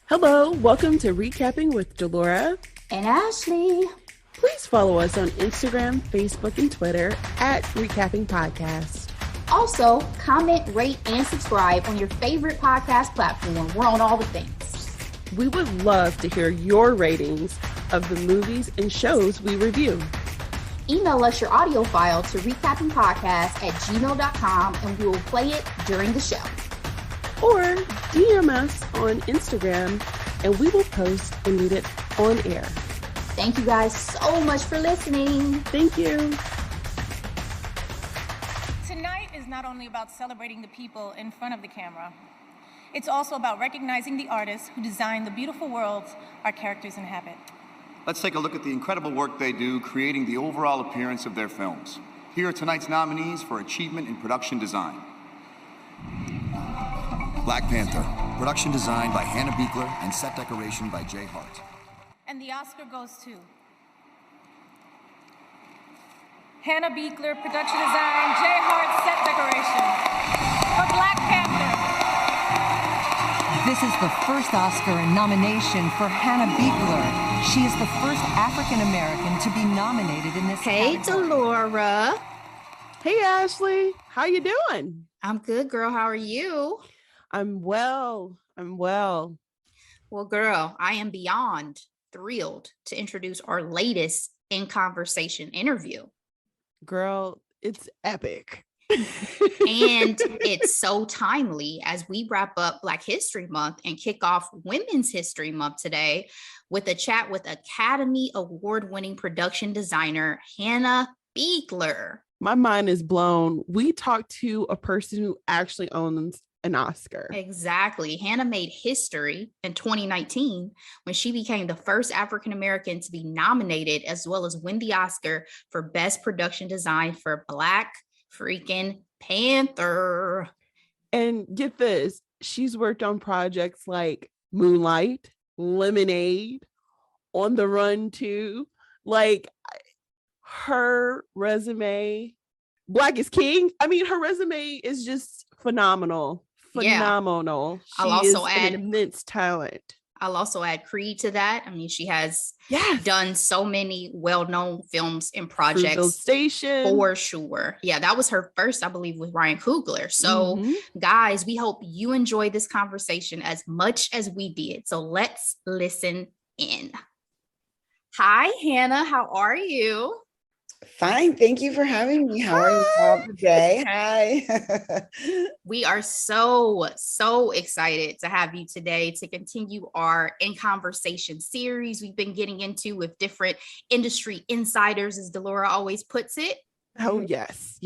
Hello, welcome to Recapping with Delora and Ashley. Please follow us on Instagram, Facebook, and Twitter at Recapping Podcast. Also, comment, rate, and subscribe on your favorite podcast platform. We're on all the things. We would love to hear your ratings of the movies and shows we review. Email us your audio file to recappingpodcast@gmail.com and we will play it during the show. Or DM us on Instagram and we will post and read it on air. Thank you guys so much for listening. Thank you. Tonight is not only about celebrating the people in front of the camera. It's also about recognizing the artists who design the beautiful worlds our characters inhabit. Let's take a look at the incredible work they do creating the overall appearance of their films. Here are tonight's nominees for Achievement in Production Design. Black Panther, production design by Hannah Beachler and set decoration by Jay Hart. And the Oscar goes to Hannah Beachler, production design, Jay Hart, set decoration. For Black Panther. This is the first Oscar nomination for Hannah Beachler. She is the first African American to be nominated in this category. Hey, Delora. Hey, Ashley. How you doing? I'm good, girl. How are you? I'm well. Well, girl, I am beyond thrilled to introduce our latest In Conversation interview. Girl, it's epic. And it's so timely as we wrap up Black History Month and kick off Women's History Month today with a chat with Academy Award-winning production designer Hannah Beachler. My mind is blown. We talked to a person who actually owns an Oscar. Exactly. Hannah made history in 2019 when she became the first African American to be nominated as well as win the Oscar for Best Production Design for Black freaking Panther. And get this, she's worked on projects like Moonlight, Lemonade, On the Run 2. Like, her resume, Black is King. I mean, her resume is just phenomenal. Phenomenal. Yeah. She is an immense talent. I'll also add Creed to that. I mean, she has done so many well-known films and projects. Fruitvale Station. For sure. Yeah, that was her first, I believe, with Ryan Coogler. So, guys, we hope you enjoy this conversation as much as we did. So let's listen in. Hi, Hannah. How are you? Fine. Thank you for having me. How are you all today? Hi. We are so excited to have you today to continue our In Conversation series we've been getting into with different industry insiders, as Delora always puts it. Oh, yes.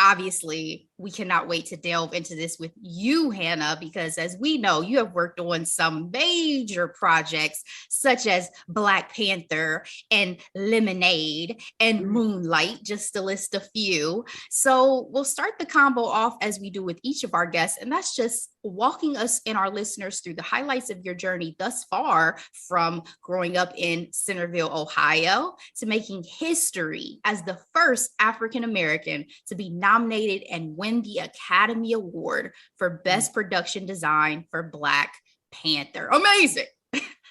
Obviously, we cannot wait to delve into this with you, Hannah, because as we know, you have worked on some major projects such as Black Panther and Lemonade and Moonlight, just to list a few. So we'll start the combo off as we do with each of our guests, and that's just walking us and our listeners through the highlights of your journey thus far, from growing up in Centerville, Ohio, to making history as the first African American to be nominated and win the Academy Award for Best Production Design for Black Panther. Amazing.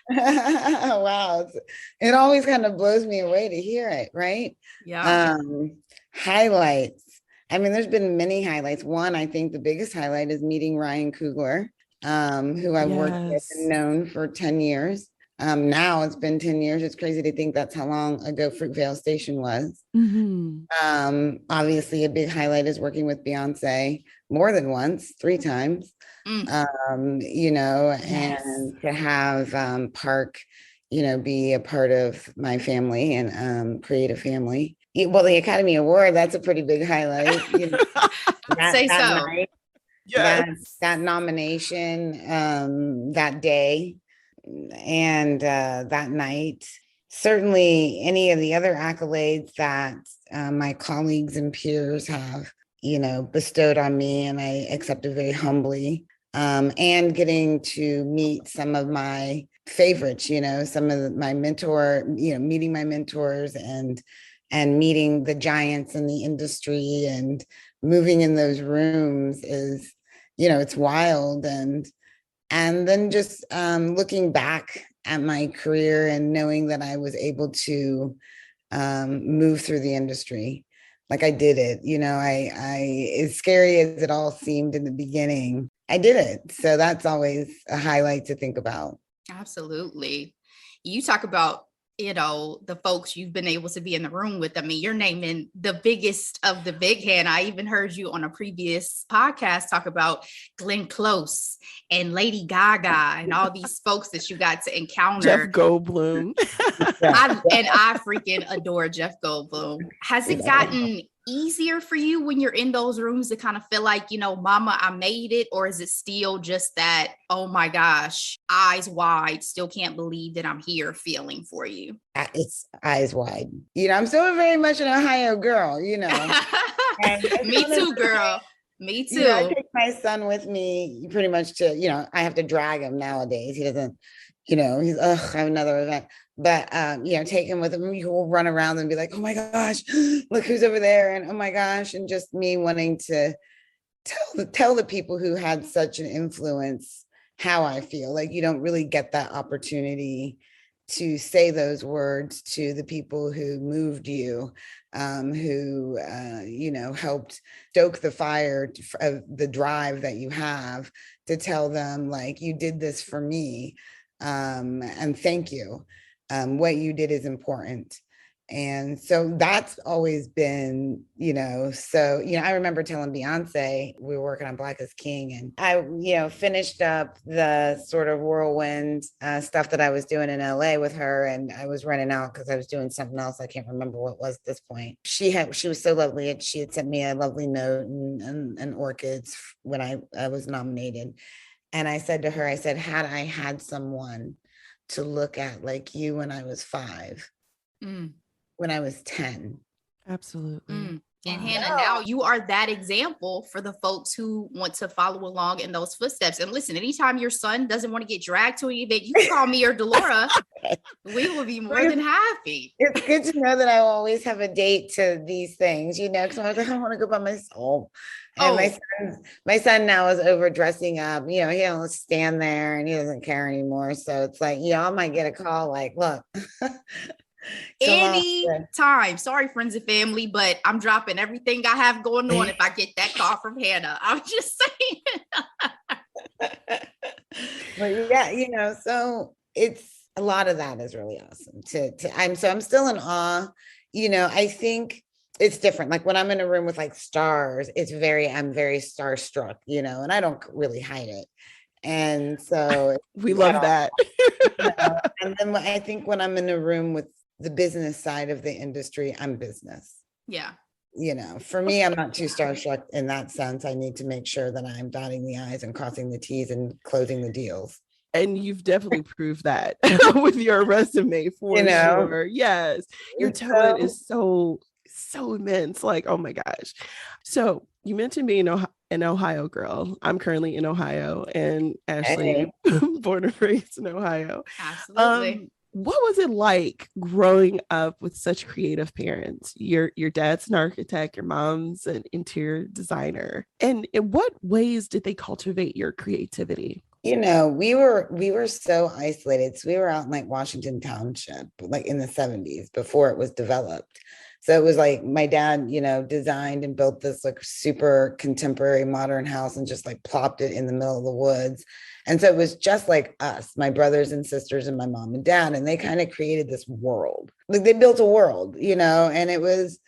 Wow. It always kind of blows me away to hear it, right? Yeah. Highlights. I mean, there's been many highlights. One, I think the biggest highlight is meeting Ryan Coogler, who I've worked with and known for 10 years. Now it's been 10 years. It's crazy to think that's how long ago Fruitvale Station was. Obviously, a big highlight is working with Beyoncé more than once, 3 times. And to have Park, be a part of my family and create a family. Well, the Academy Award, that's a pretty big highlight. Say so. That nomination, that day. And that night, certainly any of the other accolades that my colleagues and peers have, bestowed on me, and I accepted very humbly, and getting to meet some of my favorites, some of my meeting my mentors and meeting the giants in the industry and moving in those rooms is, it's wild. And And then just looking back at my career and knowing that I was able to move through the industry. Like I did it, I as scary as it all seemed in the beginning, I did it. So that's always a highlight to think about. Absolutely. You talk about, the folks you've been able to be in the room with. I mean, you're naming the biggest of the big hand. I even heard you on a previous podcast talk about Glenn Close and Lady Gaga and all these folks that you got to encounter. Jeff Goldblum. I freaking adore Jeff Goldblum. Has it gotten easier for you when you're in those rooms to kind of feel like, mama, I made it? Or is it still just that, oh my gosh, eyes wide, still can't believe that I'm here feeling for you? It's eyes wide. I'm still very much an Ohio girl, Me too, girl. Me too. I take my son with me pretty much to, I have to drag him nowadays. He doesn't, he's, I have another event. But, take him with him. You will run around and be like, oh my gosh, look who's over there. And oh my gosh. And just me wanting to tell the people who had such an influence how I feel. Like you don't really get that opportunity to say those words to the people who moved you, who, helped stoke the fire of the drive that you have to tell them like, you did this for me. And thank you. What you did is important. And so that's always been, I remember telling Beyonce, we were working on Black is King, and I, finished up the sort of whirlwind stuff that I was doing in LA with her. And I was running out because I was doing something else. I can't remember what it was at this point. She was so lovely. And she had sent me a lovely note and orchids when I was nominated. And I said to her, had I had someone to look at like you when I was 5, when I was 10. Absolutely. And Hannah, now you are that example for the folks who want to follow along in those footsteps. And listen, anytime your son doesn't want to get dragged to an event, you can call me or Delora. We will be more than happy. It's good to know that I will always have a date to these things, because I was like, I want to go by myself. And my son now is over dressing up. He don't stand there and he doesn't care anymore. So it's like, I might get a call like, look. Anytime. Sorry, friends and family, but I'm dropping everything I have going on if I get that call from Hannah. I'm just saying. But yeah, so it's a lot of that is really awesome. I'm still in awe. I think it's different. Like when I'm in a room with like stars, I'm very starstruck, and I don't really hide it. And so we love that. And then I think when I'm in a room with the business side of the industry, I'm business. Yeah. For me, I'm not too starstruck in that sense. I need to make sure that I'm dotting the I's and crossing the T's and closing the deals. And you've definitely proved that with your resume for sure. Yes. Your talent is so immense. Like, oh my gosh. So you mentioned being an Ohio girl. I'm currently in Ohio, and Ashley, born and raised in Ohio. Absolutely. What was it like growing up with such creative parents? Your dad's an architect, your mom's an interior designer. And in what ways did they cultivate your creativity? We were so isolated. So we were out in like Washington Township, like in the 70s before it was developed. So it was like my dad, designed and built this like super contemporary modern house and just like plopped it in the middle of the woods. And so it was just like us, my brothers and sisters and my mom and dad, and they kind of created this world. Like they built a world, and it was,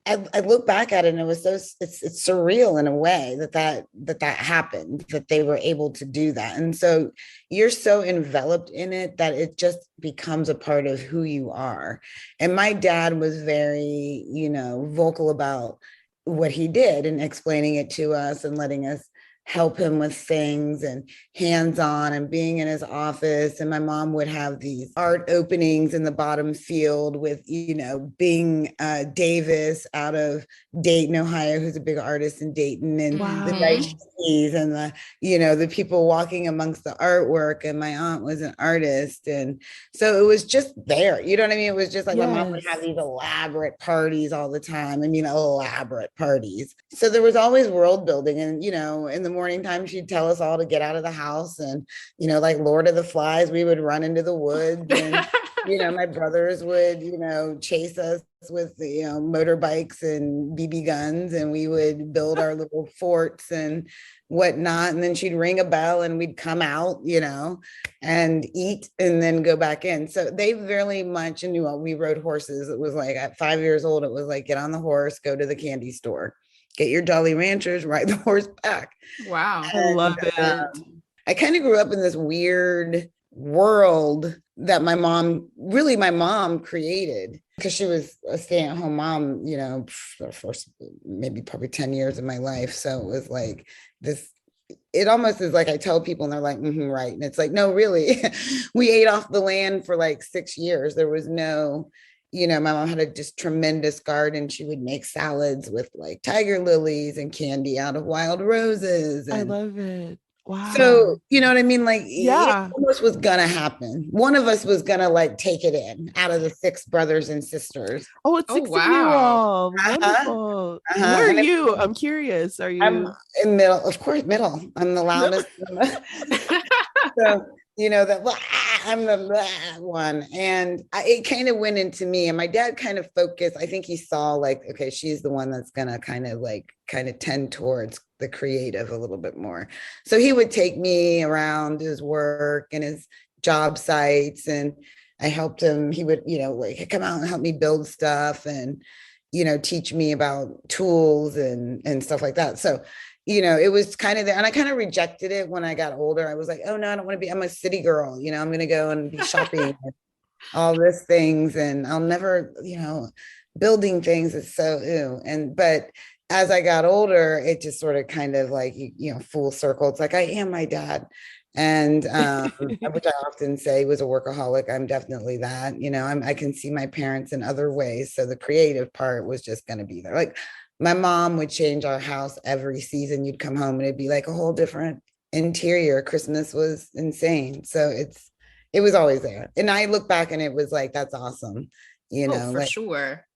I look back at it and it was it's surreal in a way that happened, that they were able to do that. And so you're so enveloped in it that it just becomes a part of who you are. And my dad was very, vocal about what he did and explaining it to us and letting us help him with things and hands-on and being in his office. And my mom would have these art openings in the bottom field with, Bing Davis out of Dayton, Ohio, who's a big artist in Dayton, and the Wright and the people walking amongst the artwork. And my aunt was an artist. And so it was just there, you know what I mean? It was just like my mom would have these elaborate parties all the time. Elaborate parties. So there was always world building. And, in the morning time, she'd tell us all to get out of the house. And, you know, like Lord of the Flies, we would run into the woods and, you know, my brothers would, you know, chase us with, you know, motorbikes and BB guns, and we would build our little forts and whatnot. And then she'd ring a bell and we'd come out, you know, and eat and then go back in. So they very much knew. We rode horses. It was like at 5 years old, it was like, get on the horse, go to the candy store, get your Jolly Ranchers, ride the horse back. Wow. I love it. I kind of grew up in this weird world that my mom created, because she was a stay-at-home mom, you know, for the first maybe probably 10 years of my life. So it was like this, it almost is like I tell people and they're like, right. And it's like, no, really, we ate off the land for like 6 years. There was no, you know, my mom had a just tremendous garden. She would make salads with like tiger lilies and candy out of wild roses. And I love it. Wow. so, you know what I mean? Like, Yeah. it almost was gonna happen. One of us was gonna like take it in out of the 6 brothers and sisters. Oh, it's 6 of you all. Wonderful. Where are you? I'm curious. Are you? I'm in middle, of course, middle. I'm the loudest. So, you know, I'm the one. And it kind of went into me, and my dad kind of focused. I think he saw like, okay, she's the one that's gonna kind of tend towards the creative a little bit more. So he would take me around his work and his job sites, and I helped him. He would, you know, like come out and help me build stuff and, you know, teach me about tools and stuff like that. So, you know, it was kind of there. And I kind of rejected it when I got older. I was like, oh no, I don't want to be, I'm a city girl. You know, I'm going to go and be shopping and all these things. And I'll never, you know, building things is so ew. But as I got older, it just sort of kind of like, you know, full circle. It's like, I am my dad. And which I often say was a workaholic. I'm definitely that, you know, I can see my parents in other ways. So the creative part was just going to be there. Like my mom would change our house every season. You'd come home and it'd be like a whole different interior. Christmas was insane. So it was always there. And I look back and it was like, that's awesome. You know, for like, sure.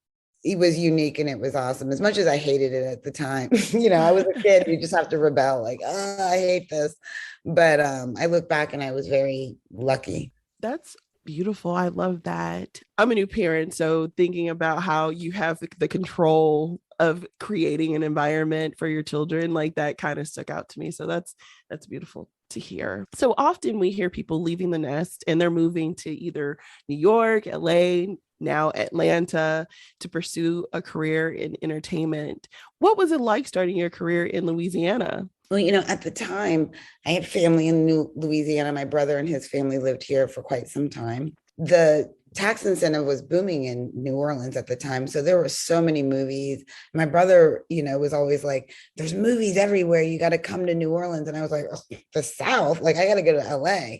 It was unique and it was awesome. As much as I hated it at the time, you know, I was a kid, you just have to rebel, like, oh, I hate this. But I look back and I was very lucky. That's beautiful. I love that. I'm a new parent, so thinking about how you have the control of creating an environment for your children, like that kind of stuck out to me. So that's beautiful to hear. So often we hear people leaving the nest and they're moving to either New York, LA, now Atlanta, to pursue a career in entertainment. What was it like starting your career in Louisiana? Well, you know, at the time, I had family in Louisiana. My brother and his family lived here for quite some time. The tax incentive was booming in New Orleans at the time. So there were so many movies. My brother, you know, was always like, there's movies everywhere. You got to come to New Orleans. And I was like, oh, the South? Like, I got to go to LA.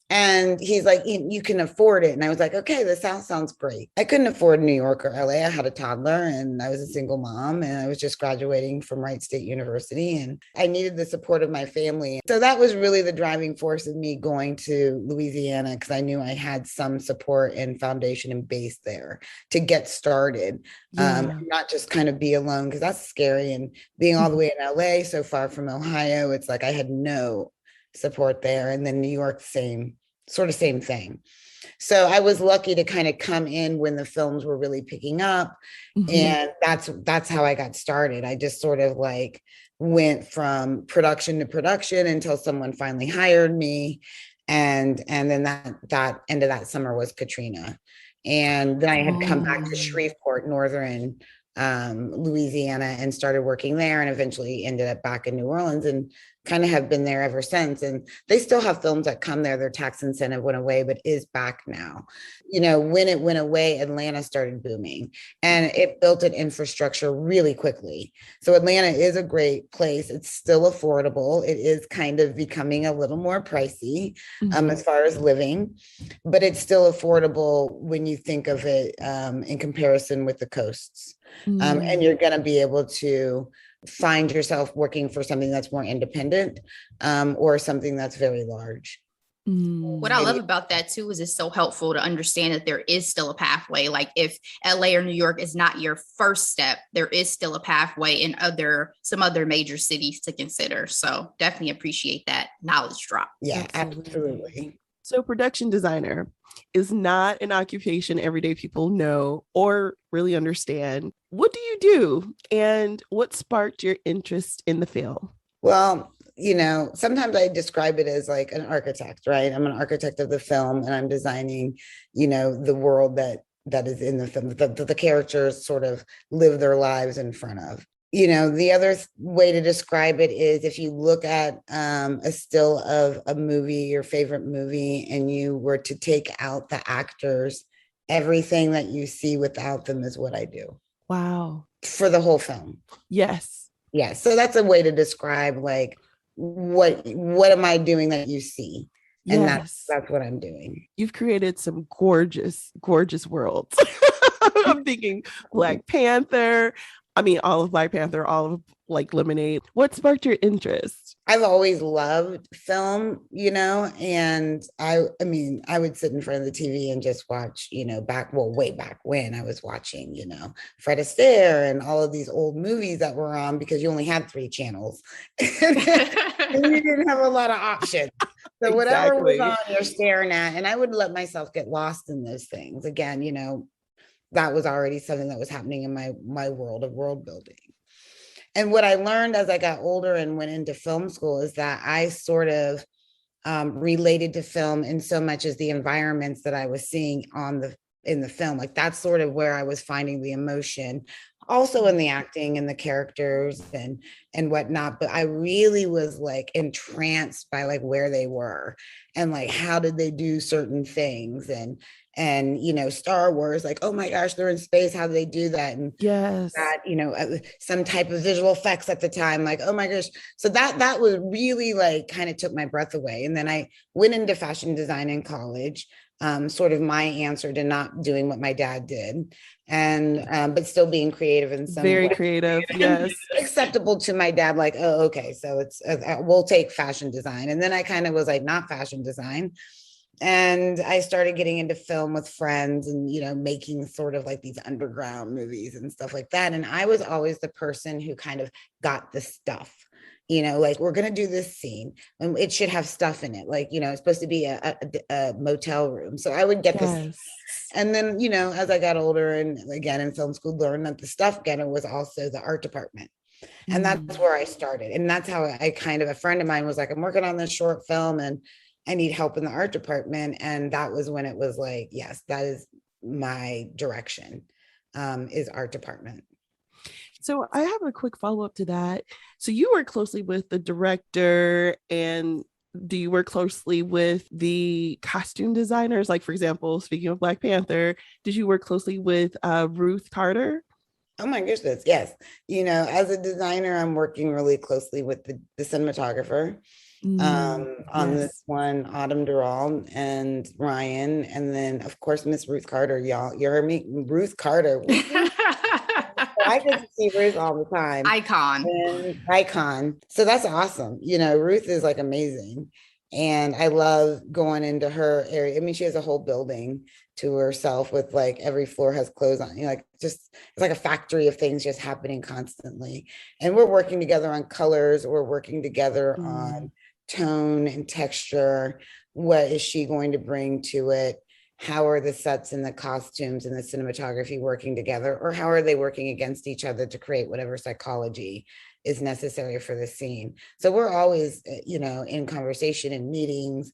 And he's like, you can afford it. And I was like, okay, the South sounds great. I couldn't afford New York or LA. I had a toddler and I was a single mom and I was just graduating from Wright State University and I needed the support of my family. So that was really the driving force of me going to Louisiana, because I knew I had some support and foundation and base there to get started. Not just kind of be alone, because that's scary. And being all the way in LA, so far from Ohio, it's like I had no support there. And then New York, same thing. So I was lucky to kind of come in when the films were really picking up. And that's how I got started. I just sort of like went from production to production until someone finally hired me. And then that end of that summer was Katrina. And then I had come back to Shreveport, northern Louisiana, and started working there, and eventually ended up back in New Orleans and kind of have been there ever since. And they still have films that come there. Their tax incentive went away, but is back now. You know, when it went away, Atlanta started booming and it built an infrastructure really quickly. So Atlanta is a great place. It's still affordable. It is kind of becoming a little more pricey as far as living, but it's still affordable when you think of it in comparison with the coasts. And you're going to be able to find yourself working for something that's more independent or something that's very large. What I love about that too is it's so helpful to understand that there is still a pathway. Like if LA or New York is not your first step, there is still a pathway in some other major cities to consider. So definitely appreciate that knowledge drop. Yeah, absolutely. So production designer is not an occupation everyday people know or really understand. What do you do? And what sparked your interest in the field? Well, sometimes I describe it as like an architect, right? I'm an architect of the film and I'm designing, the world that is in the film, the characters sort of live their lives in front of. The other way to describe it is if you look at a still of a movie, your favorite movie, and you were to take out the actors, everything that you see without them is what I do. Wow. For the whole film. Yes. Yes. So that's a way to describe like what am I doing that you see? And yes. that's what I'm doing. You've created some gorgeous, gorgeous worlds. I'm thinking Black Panther. I mean, all of Black Panther, all of like Lemonade. What sparked your interest? I've always loved film, and I would sit in front of the TV and just watch, way back when I was watching, Fred Astaire and all of these old movies that were on because you only had 3 channels and you didn't have a lot of options. So whatever was on, you're staring at, and I would let myself get lost in those things. Again, that was already something that was happening in my world of world building. And what I learned as I got older and went into film school is that I sort of related to film in so much as the environments that I was seeing in the film. Like that's sort of where I was finding the emotion, also in the acting and the characters and whatnot. But I really was like entranced by like where they were and like how did they do certain things and Star Wars, like, oh my gosh, they're in space. How do they do that? And yes, that, some type of visual effects at the time, like, oh my gosh. So that was really like kind of took my breath away. And then I went into fashion design in college, sort of my answer to not doing what my dad did. And but still being creative in some very way. Creative, yes. Acceptable to my dad, like, oh, okay, so it's we'll take fashion design. And then I kind of was like, not fashion design. And I started getting into film with friends and, making sort of like these underground movies and stuff like that. And I was always the person who kind of got the stuff, like we're going to do this scene and it should have stuff in it. Like, it's supposed to be a motel room. So I would get this. And then, as I got older and again in film school, learned that the stuff getter was also the art department. And that's where I started. And that's how I kind of, a friend of mine was like, I'm working on this short film and I need help in the art department. And that was when it was like, yes, that is my direction, is art department. So I have a quick follow-up to that. So you work closely with the director, and do you work closely with the costume designers? Like, for example, speaking of Black Panther, did you work closely with Ruth Carter? Oh my goodness, yes. As a designer, I'm working really closely with the cinematographer. On this one, Autumn Durall and Ryan, and then of course Miss Ruth Carter. Y'all, you heard me, Ruth Carter. I get to see Ruth all the time. Icon. So that's awesome. Ruth is like amazing, and I love going into her area. I mean, she has a whole building to herself with like every floor has clothes on. Like just it's like a factory of things just happening constantly. And we're working together on colors. We're working together on tone and texture. What is she going to bring to it? How are the sets and the costumes and the cinematography working together, or how are they working against each other to create whatever psychology is necessary for the scene? So we're always, in conversation and meetings.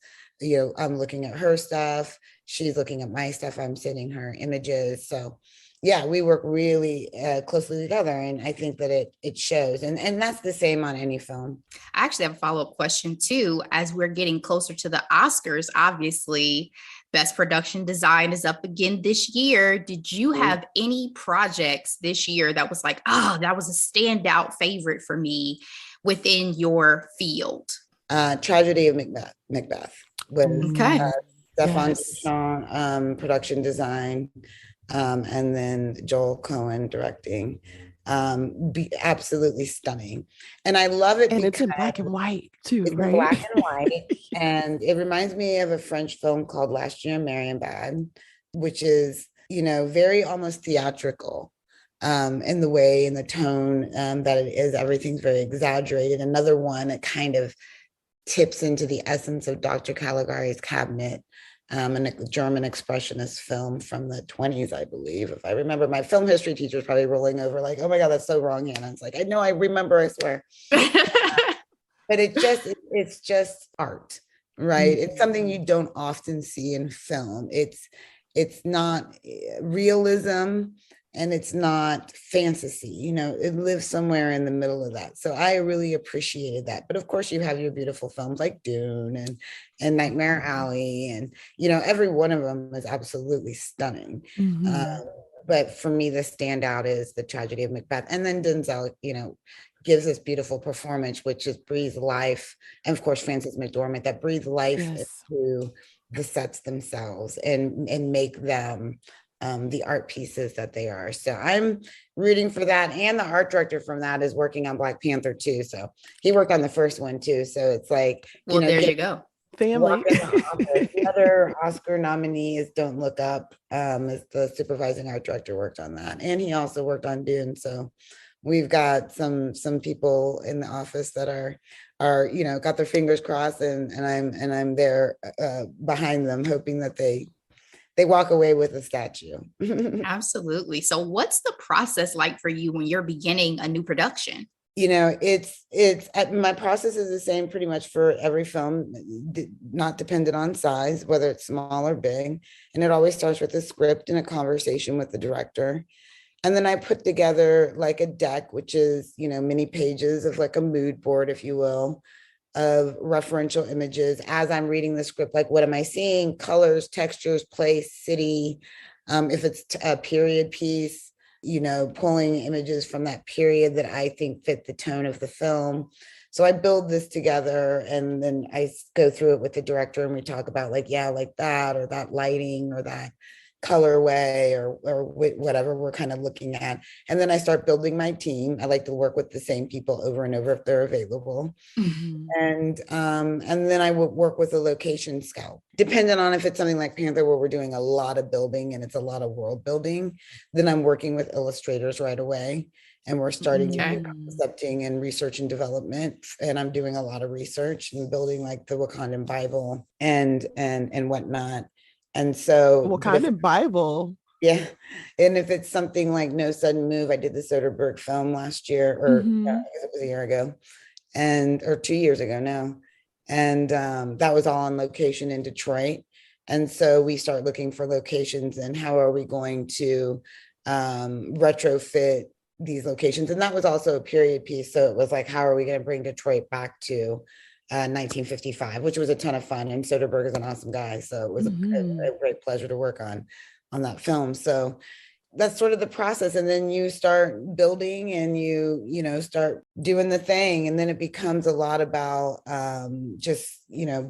I'm looking at her stuff. She's looking at my stuff. I'm sending her images. So yeah, we work really closely together, and I think that it shows, and that's the same on any film. I actually have a follow-up question too. As we're getting closer to the Oscars, obviously, Best Production Design is up again this year. Did you have any projects this year that was like, oh, that was a standout favorite for me within your field? Tragedy of Macbeth with Stefan Yes. Duchamp, production design. And then Joel Cohen directing. be absolutely stunning. And I love it And because it's in black and white too, it's in right? black and white. And it reminds me of a French film called Last Year in Marienbad, which is, very almost theatrical in the way, in the tone that it is. Everything's very exaggerated. Another one that kind of tips into the essence of Dr. Caligari's Cabinet, and a German expressionist film from the 20s, I believe. If I remember, my film history teacher is probably rolling over like, oh my God, that's so wrong, Hannah. It's like, I know, I remember, I swear. But it's just art, right? It's something you don't often see in film. It's not realism, and it's not fantasy. It lives somewhere in the middle of that. So I really appreciated that. But of course, you have your beautiful films like Dune and Nightmare Alley, and every one of them is absolutely stunning. But for me, the standout is The Tragedy of Macbeth. And then Denzel, gives this beautiful performance, which just breathes life. And of course, Frances McDormand, that breathes life into the sets themselves and make them the art pieces that they are. So I'm rooting for that. And the art director from that is working on Black Panther too. So he worked on the first one too. So it's like, well, there you go. Family. The other Oscar nominee is Don't Look Up, as the supervising art director worked on that. And he also worked on Dune. So we've got some people in the office that are got their fingers crossed, and I'm there behind them, hoping that they walk away with a statue. Absolutely. So what's the process like for you when you're beginning a new production? It's my process is the same pretty much for every film, not dependent on size, whether it's small or big. And it always starts with a script and a conversation with the director. And then I put together like a deck, which is, many pages of like a mood board, if you will, of referential images as I'm reading the script. Like, what am I seeing? Colors, textures, place, city. If it's a period piece, pulling images from that period that I think fit the tone of the film. So I build this together, and then I go through it with the director, and we talk about like that, or that lighting, or that colorway, or whatever we're kind of looking at. And then I start building my team. I like to work with the same people over and over if they're available. And then I would work with a location scout, depending on if it's something like Panther, where we're doing a lot of building and it's a lot of world building. Then I'm working with illustrators right away, and we're starting concepting and research and development. And I'm doing a lot of research and building like the Wakandan Bible and whatnot. And so Wakandan Bible. Yeah. And if it's something like No Sudden Move, I did the Soderbergh film last year, or I guess it was a year ago, or 2 years ago now. And that was all on location in Detroit. And so we start looking for locations, and how are we going to retrofit these locations? And that was also a period piece. So it was like, how are we going to bring Detroit back to 1955, which was a ton of fun. And Soderbergh is an awesome guy. So it was a great pleasure to work on that film. So that's sort of the process. And then you start building, and you start doing the thing. And then it becomes a lot about just,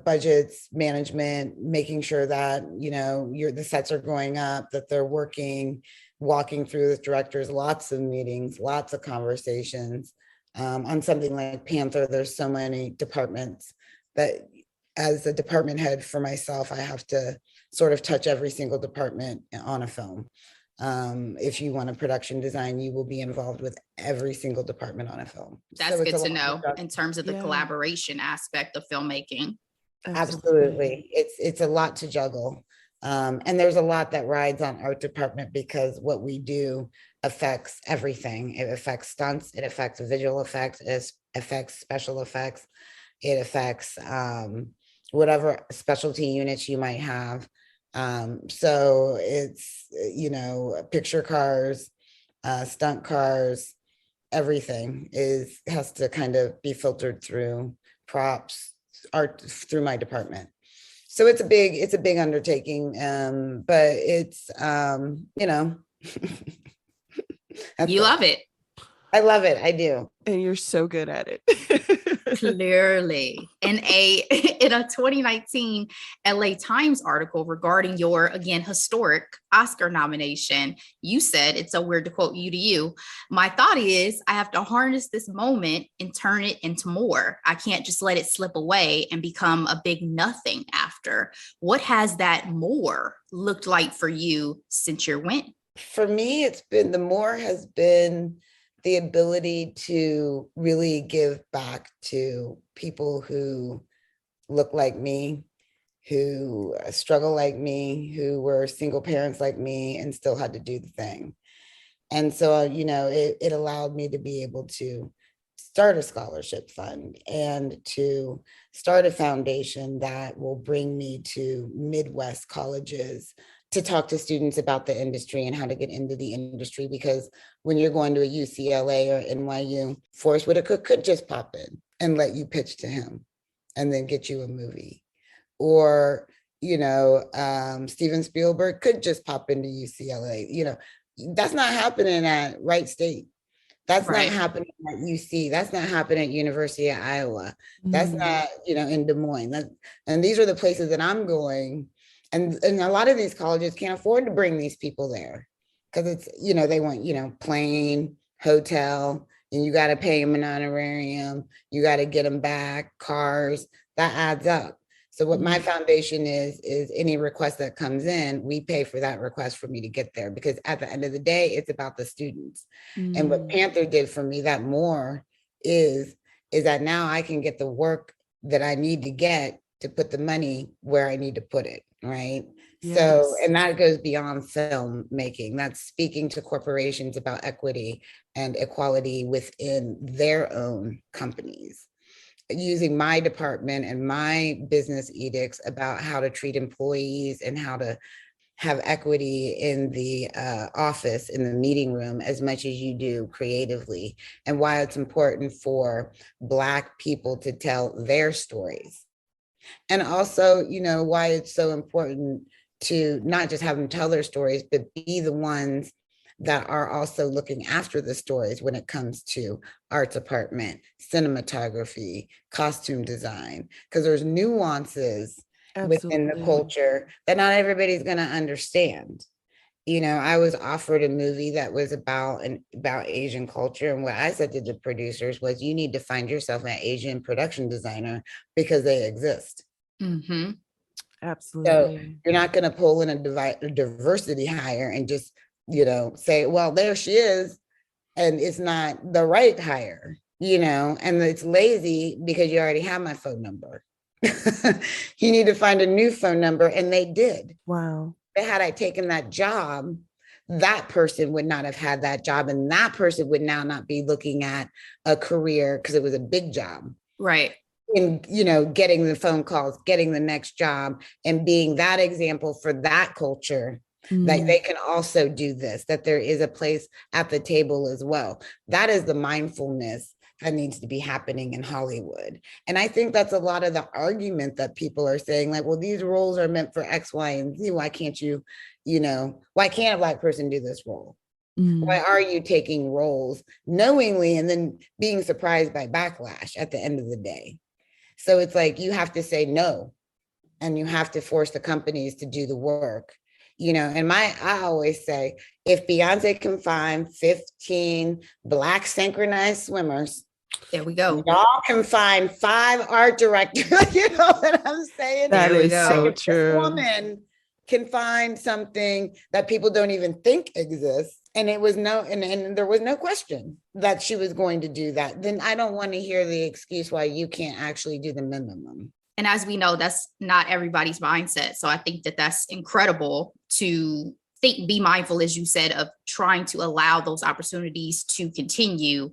budgets, management, making sure that, the sets are going up, that they're working, walking through with directors, lots of meetings, lots of conversations. On something like Panther, there's so many departments that, as a department head for myself, I have to sort of touch every single department on a film. If you want a production design, you will be involved with every single department on a film. That's good to know in terms of the collaboration aspect of filmmaking. Absolutely. It's a lot to juggle. And there's a lot that rides on art department, because what we do affects everything. It affects stunts, it affects visual effects, it affects special effects, it affects whatever specialty units you might have. So it's, picture cars, stunt cars, everything has to kind of be filtered through props, art, through my department. So it's a big undertaking, but it's, you love it. I love it. I do. And you're so good at it. Clearly. In a 2019 LA Times article regarding your, again, historic Oscar nomination, you said, it's so weird to quote you to you, my thought is I have to harness this moment and turn it into more. I can't just let it slip away and become a big nothing after. What has that more looked like for you since your win? For me, it's been, the more has been the ability to really give back to people who look like me, who struggle like me, who were single parents like me and still had to do the thing. And so, it allowed me to be able to start a scholarship fund and to start a foundation that will bring me to Midwest colleges to talk to students about the industry and how to get into the industry. Because when you're going to a UCLA or NYU, Forrest Whitaker could just pop in and let you pitch to him and then get you a movie. Or, Steven Spielberg could just pop into UCLA. That's not happening at Wright State. That's Right. not happening at UC. That's not happening at University of Iowa. That's not, in Des Moines. And these are the places that I'm going. And a lot of these colleges can't afford to bring these people there because it's, they want, plane, hotel, and you got to pay them an honorarium. You got to get them back, cars, that adds up. So what my foundation is any request that comes in, we pay for that request for me to get there, because at the end of the day, it's about the students. And what Panther did for me that more is that now I can get the work that I need to get to put the money where I need to put it, right? Yes. So, and that goes beyond film making. That's speaking to corporations about equity and equality within their own companies, using my department and my business edicts about how to treat employees and how to have equity in the office, in the meeting room, as much as you do creatively, and why it's important for Black people to tell their stories. And also, why it's so important to not just have them tell their stories, but be the ones that are also looking after the stories when it comes to art department, cinematography, costume design, because there's nuances within the culture that not everybody's going to understand. I was offered a movie that was about Asian culture. And what I said to the producers was, you need to find yourself an Asian production designer because they exist. Mm-hmm. Absolutely. So you're not going to pull in a diversity hire and just, say, well, there she is. And it's not the right hire, and it's lazy because you already have my phone number. You need to find a new phone number. And they did. Wow. Had I taken that job, that person would not have had that job. And that person would now not be looking at a career because it was a big job. Right. And, getting the phone calls, getting the next job, and being that example for that culture, that they can also do this, that there is a place at the table as well. That is the mindfulness that needs to be happening in Hollywood. And I think that's a lot of the argument that people are saying, like, well, these roles are meant for X, Y, and Z. Why can't you, why can't a Black person do this role? Why are you taking roles knowingly and then being surprised by backlash at the end of the day? So it's like, you have to say no, and you have to force the companies to do the work. And I always say, if Beyonce can find 15 Black synchronized swimmers, there we go. Y'all can find 5 art directors. You know what I'm saying? That is so true. This woman can find something that people don't even think exists. And it was and there was no question that she was going to do that. Then I don't want to hear the excuse why you can't actually do the minimum. And as we know, that's not everybody's mindset. So I think that that's incredible to be mindful, as you said, of trying to allow those opportunities to continue,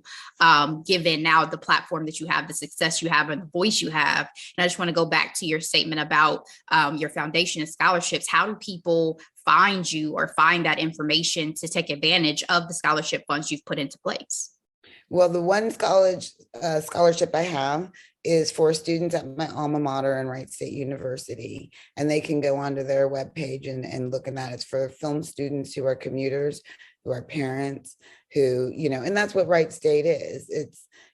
given now the platform that you have, the success you have, and the voice you have. And I just want to go back to your statement about your foundation and scholarships. How do people find you or find that information to take advantage of the scholarship funds you've put into place? Well, the one scholarship I have is for students at my alma mater and Wright State University. And they can go onto their webpage and look at that. It's for film students who are commuters who are parents, who, and that's what Wright State is.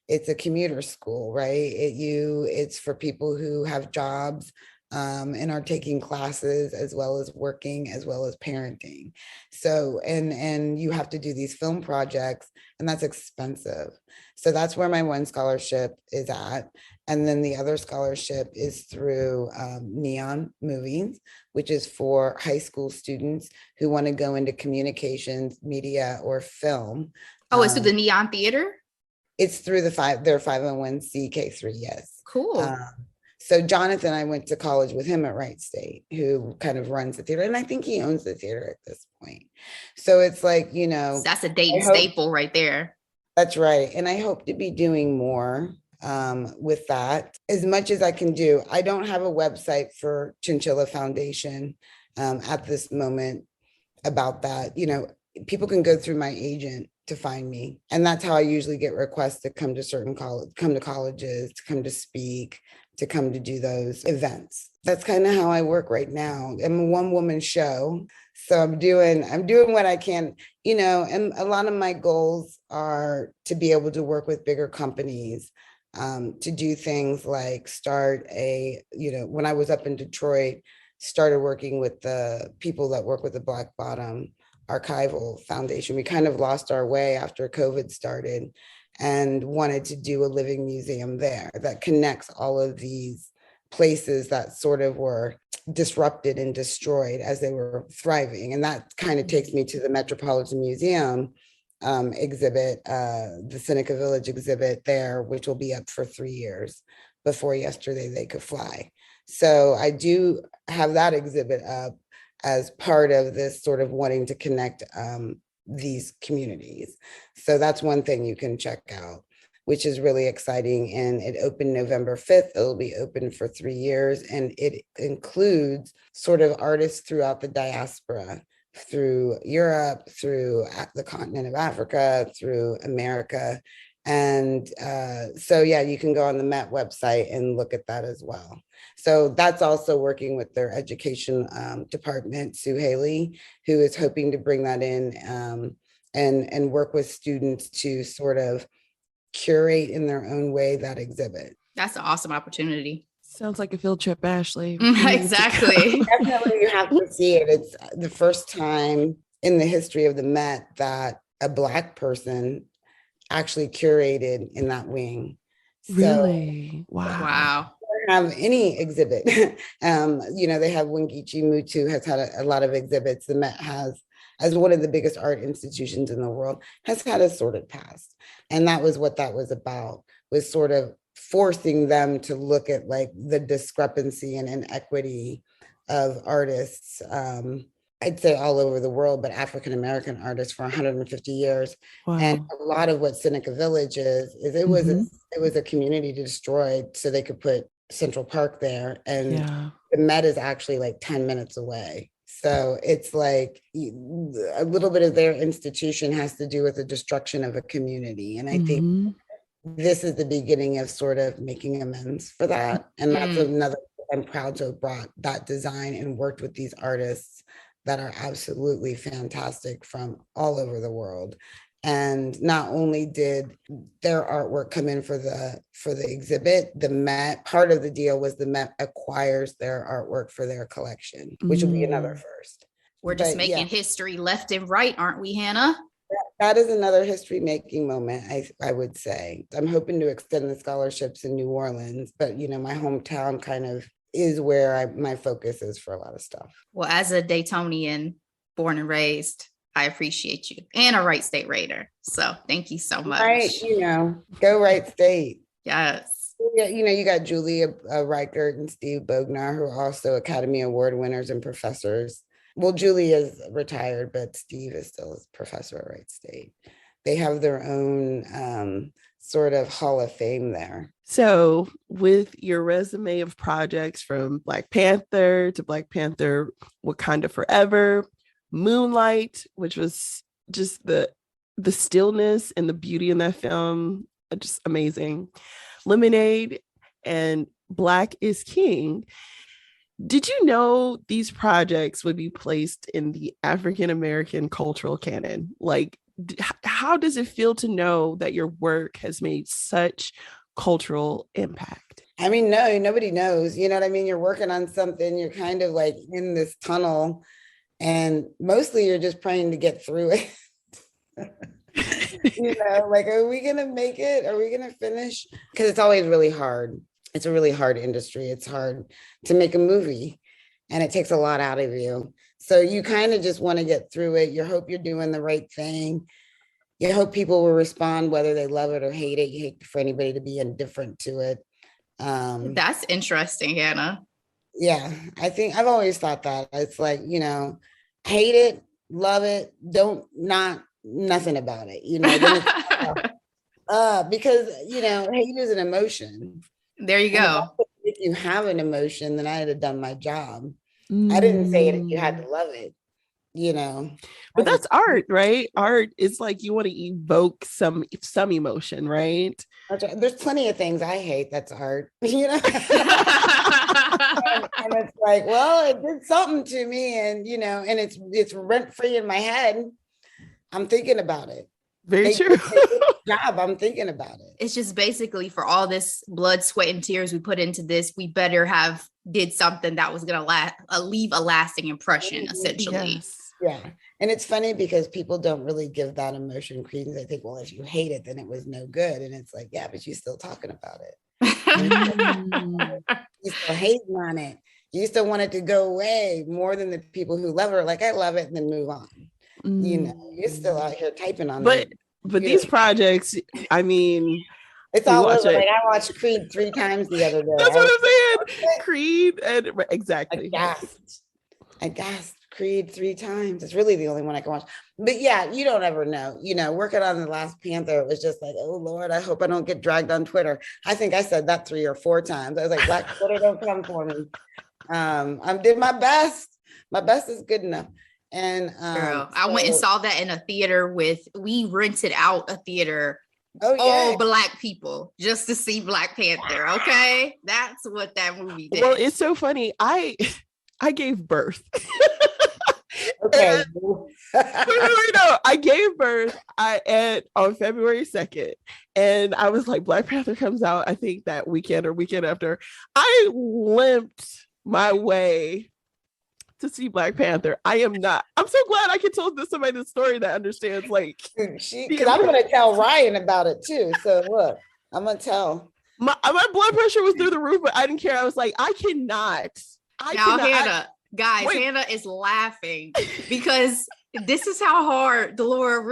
It's a commuter school, right? It's for people who have jobs and are taking classes as well as working, as well as parenting. So, and you have to do these film projects, and that's expensive. So that's where my one scholarship is at. And then the other scholarship is through Neon Movies, which is for high school students who want to go into communications, media, or film. Oh, it's through the Neon Theater? It's through their 501c(k)(3), yes. Cool. So Jonathan, I went to college with him at Wright State, who kind of runs the theater. And I think he owns the theater at this point. So it's like, That's a Dayton staple right there. That's right. And I hope to be doing more with that as much as I can do. I don't have a website for Chinchilla Foundation at this moment about that. People can go through my agent to find me. And that's how I usually get requests to come to colleges, to come to speak, to come to do those events. That's kind of how I work right now. I'm a one-woman show. So I'm doing what I can, and a lot of my goals are to be able to work with bigger companies, to do things like start when I was up in Detroit, started working with the people that work with the Black Bottom Archival Foundation. We kind of lost our way after COVID started and wanted to do a living museum there that connects all of these places that sort of were disrupted and destroyed as they were thriving. And that kind of takes me to the Metropolitan Museum exhibit, the Seneca Village exhibit there, which will be up for 3 years. Before yesterday, they could fly. So I do have that exhibit up as part of this sort of wanting to connect these communities. So that's one thing you can check out, which is really exciting. And it opened November 5th. It'll be open for 3 years. And it includes sort of artists throughout the diaspora, through Europe, through the continent of Africa, through America. And so, yeah, you can go on the Met website and look at that as well. So that's also working with their education department, Sue Haley, who is hoping to bring that in and work with students to sort of curate in their own way that exhibit. That's an awesome opportunity. Sounds like a field trip, Ashley. Exactly. Definitely, you have to see it. It's the first time in the history of the Met that a Black person actually curated in that wing. Really? So, wow. They don't have any exhibit. They have Wengichi Mutu has had a lot of exhibits. The Met has, as one of the biggest art institutions in the world, has had a sordid past. And that was what that was about, was sort of forcing them to look at like the discrepancy and inequity of artists, I'd say all over the world, but African-American artists for 150 years. Wow. And a lot of what Seneca Village is it was a community destroyed so they could put Central Park there. And the Met is actually like 10 minutes away. So it's like a little bit of their institution has to do with the destruction of a community. And I think this is the beginning of sort of making amends for that. And that's another, I'm proud to have brought that design and worked with these artists that are absolutely fantastic from all over the world. And not only did their artwork come in for the exhibit, the Met, part of the deal was the Met acquires their artwork for their collection, which will be another first. We're just making history left and right, aren't we, Hannah? That is another history-making moment, I would say. I'm hoping to extend the scholarships in New Orleans, but my hometown kind of is where my focus is for a lot of stuff. Well, as a Daytonian, born and raised, I appreciate you, and a Wright State Raider. So thank you so much. Right, go Wright State. Yes. Yeah, you got Julia Reichert and Steve Bognar, who are also Academy Award winners and professors. Well, Julie is retired, but Steve is still a professor at Wright State. They have their own sort of Hall of Fame there. So with your resume of projects from Black Panther to Black Panther, Wakanda Forever, Moonlight, which was just the stillness and the beauty in that film, just amazing. Lemonade and Black is King. Did you know these projects would be placed in the African American cultural canon? Like, how does it feel to know that your work has made such cultural impact? I mean, no, nobody knows. You know what I mean? You're working on something, you're kind of like in this tunnel, and mostly you're just praying to get through it. Like, are we going to make it? Are we going to finish? Because it's always really hard. It's a really hard industry. It's hard to make a movie, and it takes a lot out of you. So you kind of just want to get through it. You hope you're doing the right thing. You hope people will respond, whether they love it or hate it. You hate for anybody to be indifferent to it. That's interesting, Hannah. Yeah, I think I've always thought that. It's like, hate it, love it, nothing about it, because, hate is an emotion. There you go. If you have an emotion, then I had done my job. I didn't say it, you had to love it, But that's art, right? Art is like you want to evoke some emotion, right? There's plenty of things I hate that's art, and it's like, well, it did something to me, and and it's rent free in my head. I'm thinking about it. Very true. Job, I'm thinking about it. It's just basically for all this blood, sweat, and tears we put into this, we better have did something that was gonna leave a lasting impression, essentially. Yes. Yeah. And it's funny because people don't really give that emotion credence. They think, well, if you hate it, then it was no good. And it's like, yeah, but you're still talking about it. You're still hating on it. You still want it to go away more than the people who love it. Like, I love it, and then move on. You're still out here typing on it. But these projects, I mean, it's all over. Like, I watched Creed 3 times the other day. That's what I'm saying. Creed, and exactly. I gasped. Creed 3 times. It's really the only one I can watch. But yeah, you don't ever know. Working on the last Panther, it was just like, oh Lord, I hope I don't get dragged on Twitter. I think I said that 3 or 4 times. I was like, Black Twitter, don't come for me. I did my best. My best is good enough. And girl, I went and saw that in a theater we rented out a theater. All Black people just to see Black Panther. Okay, that's what that movie did. Well, it's so funny. I gave birth. Okay. I gave birth on February 2nd, and I was like, Black Panther comes out, I think that weekend or weekend after. I limped my way to see Black Panther. I'm so glad I can tell somebody the story that understands, like, because I'm going to tell Ryan about it too. So look, I'm going to tell. My blood pressure was through the roof, but I didn't care. I was like, I cannot. Hannah, guys, Hannah is laughing because this is how hard Delora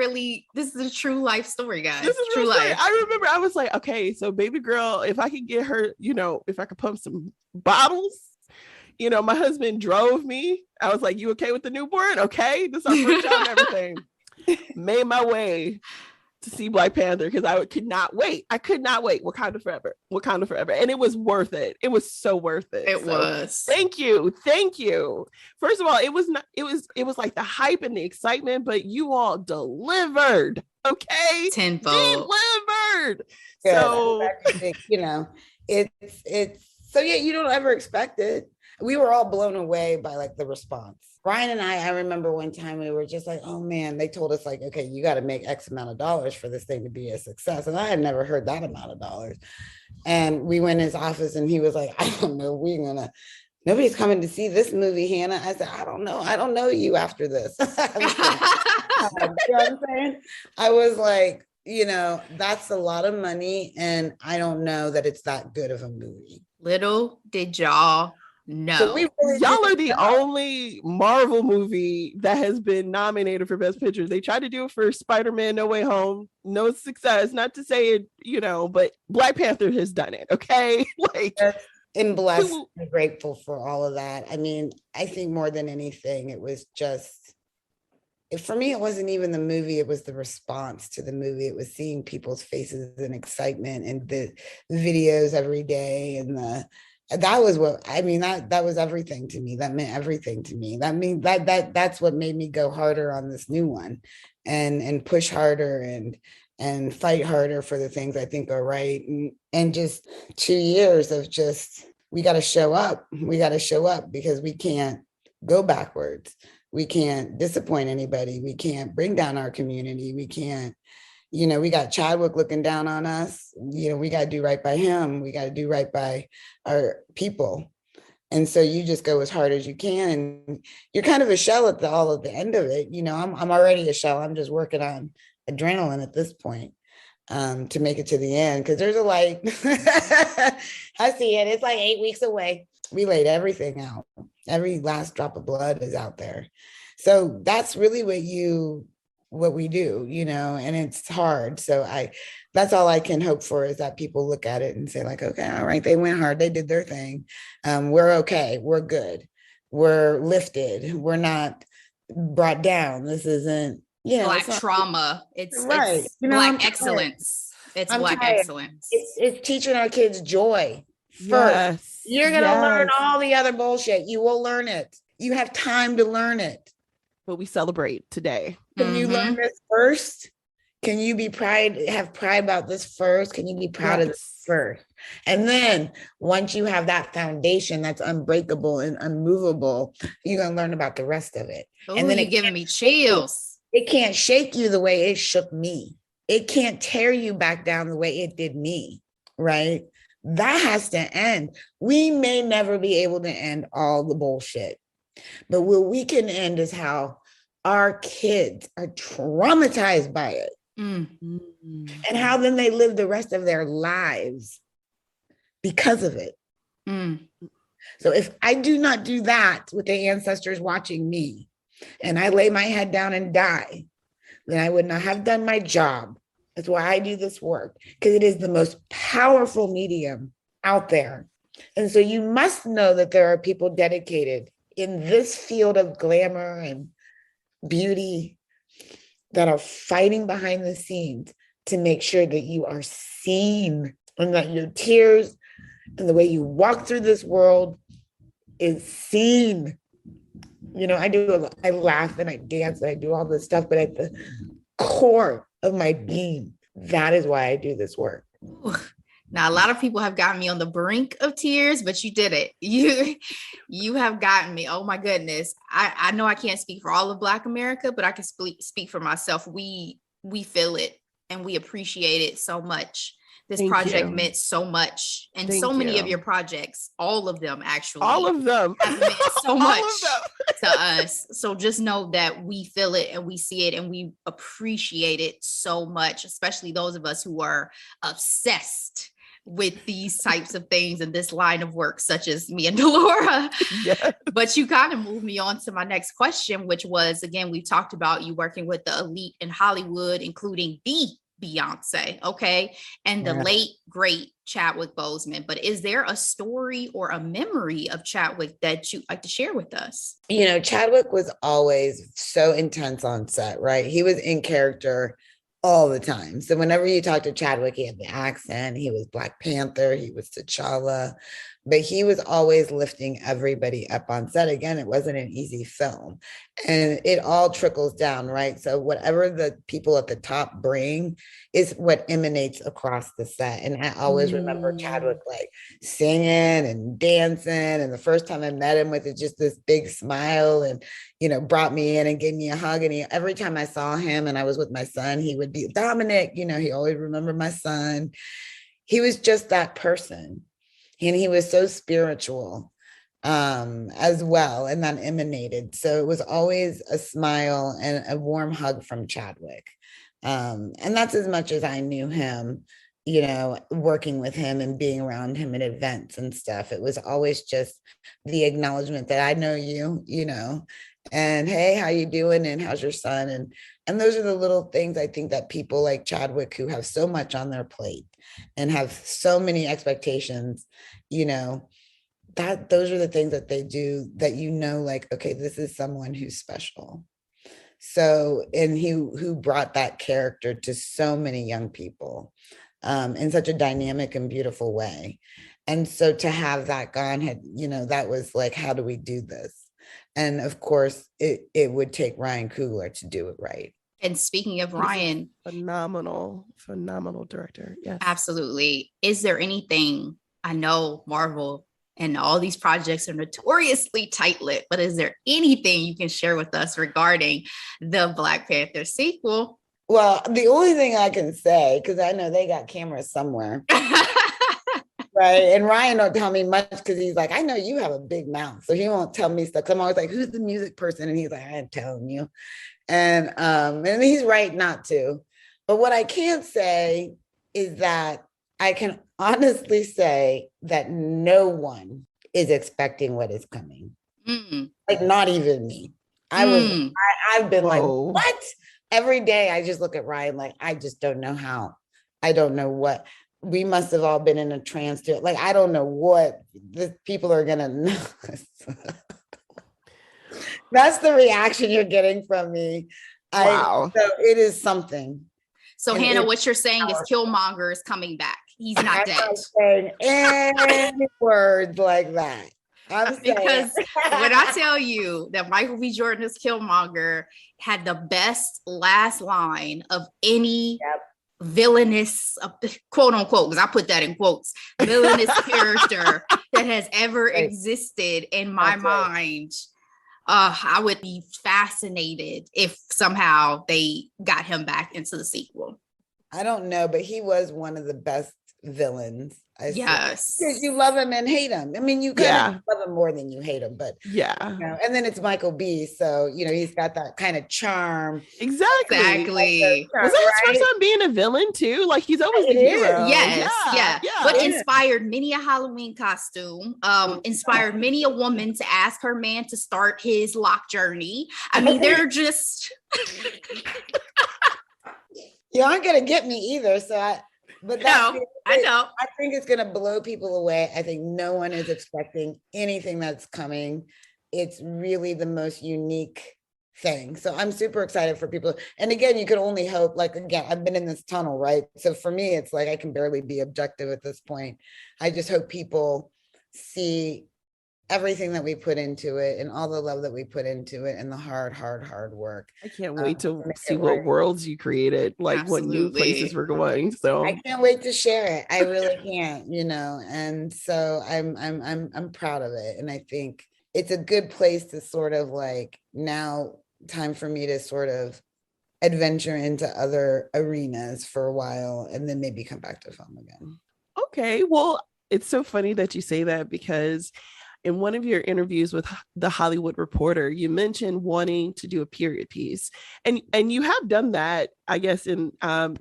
this is a true life story, guys. This is true life. I remember I was like, okay, so baby girl, if I could get her, if I could pump some bottles, my husband drove me. I was like, you okay with the newborn? Okay. This is our first job and everything. Made my way to see Black Panther because I could not wait. Wakanda Forever. And it was worth it. It was so worth it. It was. Thank you. First of all, it was like the hype and the excitement, but you all delivered. Okay. Tenfold. Delivered. Yeah, so it's so yeah, you don't ever expect it. We were all blown away by like the response. Ryan and I remember one time we were just like, oh man, they told us like, okay, you got to make X amount of dollars for this thing to be a success. And I had never heard that amount of dollars. And we went in his office and he was like, I don't know, nobody's coming to see this movie, Hannah. I said, I don't know you after this. You know what I'm saying? I was like, that's a lot of money. And I don't know that it's that good of a movie. Little did y'all know. So y'all are the only Marvel movie that has been nominated for Best Picture. They tried to do it for Spider-Man No Way Home. No success. Not to say it, but Black Panther has done it. Okay. Like, and blessed and grateful for all of that. I mean, I think more than anything, it was just, for me, it wasn't even the movie. It was the response to the movie. It was seeing people's faces and excitement and the videos every day. And that was what, I mean, that was everything to me. That meant everything to me. That means that's what made me go harder on this new one and push harder and fight harder for the things I think are right. And just 2 years of just we got to show up. We got to show up because we can't go backwards. We can't disappoint anybody. We can't bring down our community. We can't, we got Chadwick looking down on us. We got to do right by him. We got to do right by our people. And so you just go as hard as you can. And you're kind of a shell at the end of it. I'm already a shell. I'm just working on adrenaline at this point to make it to the end. Because there's a light. I see it. It's like 8 weeks away. We laid everything out. Every last drop of blood is out there. So that's really what we do, and it's hard. So that's all I can hope for, is that people look at it and say like, okay, all right, they went hard. They did their thing. We're okay. We're good. We're lifted. We're not brought down. This isn't, Black trauma. It's right. It's Black excellence. It's Black excellence. It's teaching our kids joy first. Yes. You're going to learn all the other bullshit. You will learn it. You have time to learn it. But we celebrate today. Can you learn this first? Can you have pride about this first? Can you be proud of this first? And then once you have that foundation that's unbreakable and unmovable, you're going to learn about the rest of it. Ooh, and then you're giving me chills. It can't shake you the way it shook me. It can't tear you back down the way it did me, right? That has to end. We may never be able to end all the bullshit, but what we can end is how our kids are traumatized by it. And how then they live the rest of their lives because of it. So if I do not do that with the ancestors watching me, and I lay my head down and die, then I would not have done my job. That's why I do this work, because it is the most powerful medium out there. And so you must know that there are people dedicated in this field of glamour and beauty that are fighting behind the scenes to make sure that you are seen, and that your tears and the way you walk through this world is seen. I laugh and I dance and I do all this stuff, but at the core of my being, that is why I do this work. Now, a lot of people have gotten me on the brink of tears, but you did it. You have gotten me. Oh my goodness. I know I can't speak for all of Black America, but I can speak for myself. We feel it and we appreciate it so much. This project meant so much. And so many of your projects, all of them actually. All of them. Have meant so much to us. So just know that we feel it and we see it and we appreciate it so much, especially those of us who are obsessed with these types of things and this line of work, such as me and Delora. Yes. But you kind of moved me on to my next question, which was, again, we talked about you working with the elite in Hollywood, including the Beyoncé, okay, and the late, great Chadwick Boseman. But is there a story or a memory of Chadwick that you'd like to share with us? Chadwick was always so intense on set, right? He was in character all the time. So whenever you talk to Chadwick, he had the accent, he was Black Panther, he was T'Challa, but he was always lifting everybody up on set. Again, it wasn't an easy film, and it all trickles down, right? So whatever the people at the top bring is what emanates across the set. And I always remember Chadwick like singing and dancing. And the first time I met him with just this big smile and, brought me in and gave me a hug. And every time I saw him and I was with my son, he would be Dominic, he always remembered my son. He was just that person. And he was so spiritual as well, and that emanated. So it was always a smile and a warm hug from Chadwick. And that's as much as I knew him, working with him and being around him at events and stuff. It was always just the acknowledgement that I know you, and hey, how you doing? And how's your son? And those are the little things I think that people like Chadwick, who have so much on their plate and have so many expectations, that those are the things that they do that, like, okay, this is someone who's special. So, and who brought that character to so many young people in such a dynamic and beautiful way. And so to have that gone that was like, how do we do this? And of course, it would take Ryan Coogler to do it right. And speaking of Ryan, phenomenal director. Yes, absolutely. Is there anything, I know Marvel And all these projects are notoriously tight-lipped, but is there anything you can share with us regarding the Black Panther sequel? Well, the only thing I can say, because I know they got cameras somewhere, right? And Ryan don't tell me much because he's like, I know you have a big mouth, so he won't tell me stuff. I'm always like, who's the music person? And he's like, I ain't telling you. And he's right not to. But what I can say is that I can honestly say that no one is expecting what is coming. Like not even me. I've been like, what? Every day I just look at Ryan like, I just don't know how. I don't know what. We must have all been in a trance to it. Like, I don't know what the people are gonna know. That's the reaction you're getting from me. Wow. So it is something. So And Hannah, what you're saying is Killmonger is coming back. He's not I'm dead. not saying any words like that. Because when I tell you that Michael B. Jordan's Killmonger had the best last line of any villainous, quote unquote, because I put that in quotes, villainous character that has ever existed in my mind. I would be fascinated if somehow they got him back into the sequel. I don't know, but he was one of the best villains. Yes. Because you love him and hate him. I mean, you kind of love him more than you hate him, but and then it's Michael B. So, he's got that kind of charm. Exactly. Was that his first time being a villain too? Like he's always the hero. Yes. But inspired many a Halloween costume, inspired many a woman to ask her man to start his lock journey. I mean, they're just you aren't gonna get me either. So I know. I think it's gonna blow people away. I think no one is expecting anything that's coming. It's really the most unique thing. So I'm super excited for people. And again, you can only hope, like, again, I've been in this tunnel, right? So for me, it's like I can barely be objective at this point. I just hope people see everything that we put into it and all the love that we put into it and the hard work. I can't wait to see what worlds you created, like what new places we're going. So I can't wait to share it. I really can't, and so I'm proud of it. And I think it's a good place to sort of like now time for me to sort of adventure into other arenas for a while and then maybe come back to film again. Okay. Well, it's so funny that you say that because in one of your interviews with the Hollywood Reporter, you mentioned wanting to do a period piece, and you have done that, I guess, in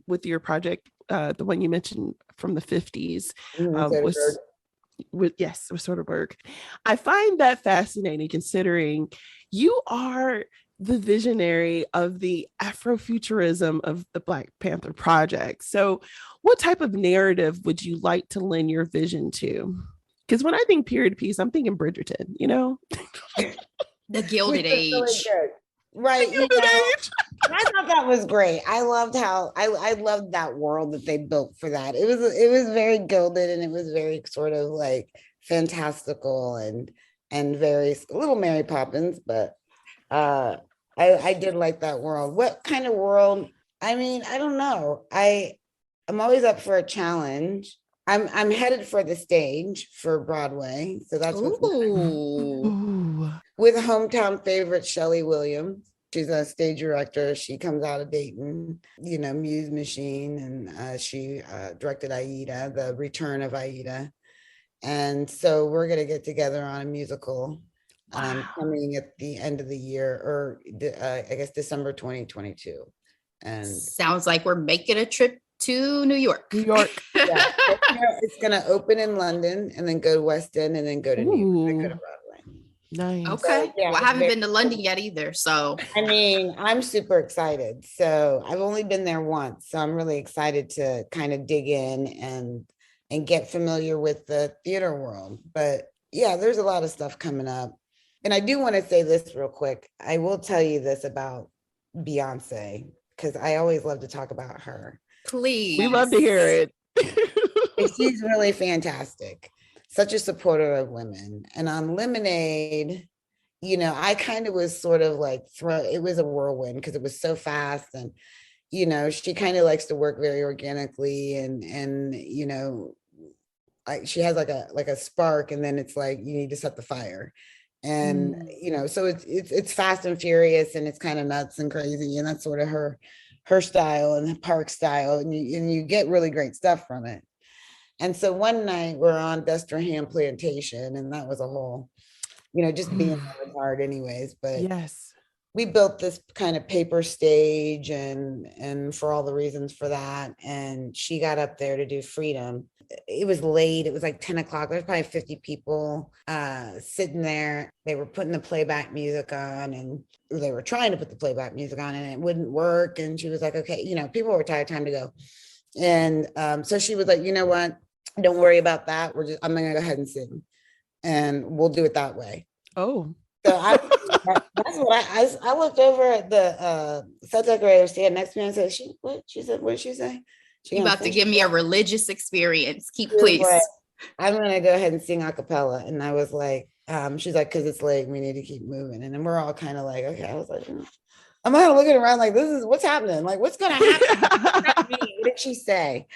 with your project, the one you mentioned from the 50s, with Soderbergh. I find that fascinating, considering you are the visionary of the Afrofuturism of the Black Panther project. So, what type of narrative would you like to lend your vision to? Because when I think period piece, I'm thinking Bridgerton, the Gilded Age. Really right. I thought that was great. I loved how I loved that world that they built for that. It was very gilded and it was very sort of like fantastical and very a little Mary Poppins, but I did like that world. What kind of world? I mean, I don't know. I'm always up for a challenge. I'm headed for the stage for Broadway. So that's with hometown favorite Shelley Williams. She's a stage director. She comes out of Dayton, Muse Machine, and she directed Aida, the return of Aida. And so we're going to get together on a musical coming at the end of the year, or I guess December 2022. And sounds like we're making a trip to New York. Yeah. It's going to open in London and then go to West End and then go to New York, go to Broadway. Nice. Okay. So, well, I haven't been to London yet either. So, I mean, I'm super excited. So I've only been there once. So I'm really excited to kind of dig in and get familiar with the theater world. But yeah, there's a lot of stuff coming up. And I do want to say this real quick. I will tell you this about Beyoncé, because I always love to talk about her. Please. We love to hear it. She's really fantastic. Such a supporter of women. And on Lemonade, I kind of was sort of like it was a whirlwind because it was so fast. And, she kind of likes to work very organically and she has like a spark, and then it's like you need to set the fire. And so it's fast and furious, and it's kind of nuts and crazy, and that's sort of her style and the park style, and you get really great stuff from it. And so one night we're on Desterham Plantation, and that was a whole, just being hard anyways. But yes, we built this kind of paper stage, and for all the reasons for that. And she got up there to do Freedom. It was late. It was like 10 o'clock. There's probably 50 people sitting there. They were putting the playback music on, and they were trying to put the playback music on, and it wouldn't work. And she was like, okay, people were tired, time to go. And so she was like, you know what? Don't worry about that. I'm going to go ahead and sing, and we'll do it that way. Oh. So that's what I looked over at the set decorator stand next to me and said, what did she say? You about to give me a religious experience. Please. Like, I'm going to go ahead and sing a cappella. And I was like, she's like, because it's late, we need to keep moving. And then we're all kind of like, okay. I was like, I'm kind of looking around like, this is what's happening. Like, what's going to happen? What did she say?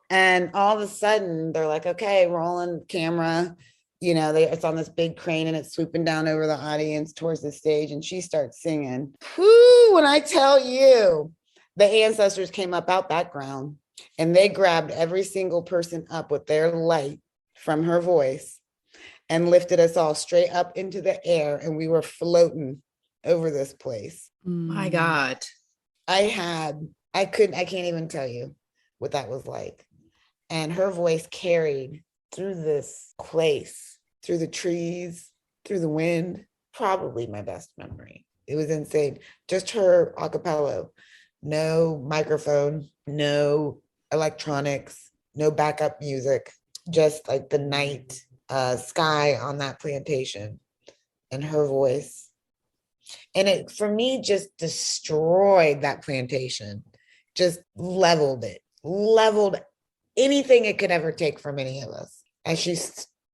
And all of a sudden they're like, okay, rolling camera. It's on this big crane, and it's swooping down over the audience towards the stage, and she starts singing. Whoo, when I tell you, the ancestors came up out that ground, and they grabbed every single person up with their light from her voice and lifted us all straight up into the air, and we were floating over this place. My God. I can't even tell you what that was like. And her voice carried through this place, through the trees, through the wind. Probably my best memory. It was insane. Just her a cappella, no microphone, no electronics, no backup music, just like the night sky on that plantation and her voice. And it, for me, just destroyed that plantation, just leveled anything it could ever take from any of us as she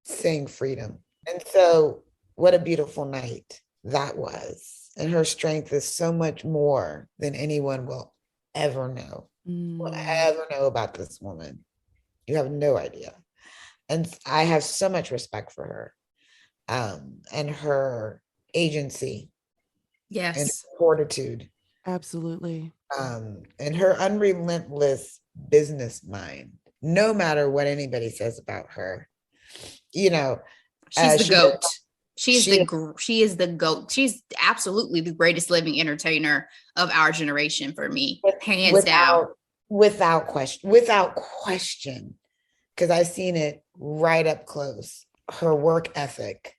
sang Freedom. And so what a beautiful night that was. And her strength is so much more than anyone will ever know. Will ever know about this woman. You have no idea. And I have so much respect for her and her agency. Yes. And fortitude. Absolutely. And her unrelentless business mind, no matter what anybody says about her. She's the GOAT. She is the GOAT. She's absolutely the greatest living entertainer of our generation for me, hands down. Without question, because I've seen it right up close. Her work ethic,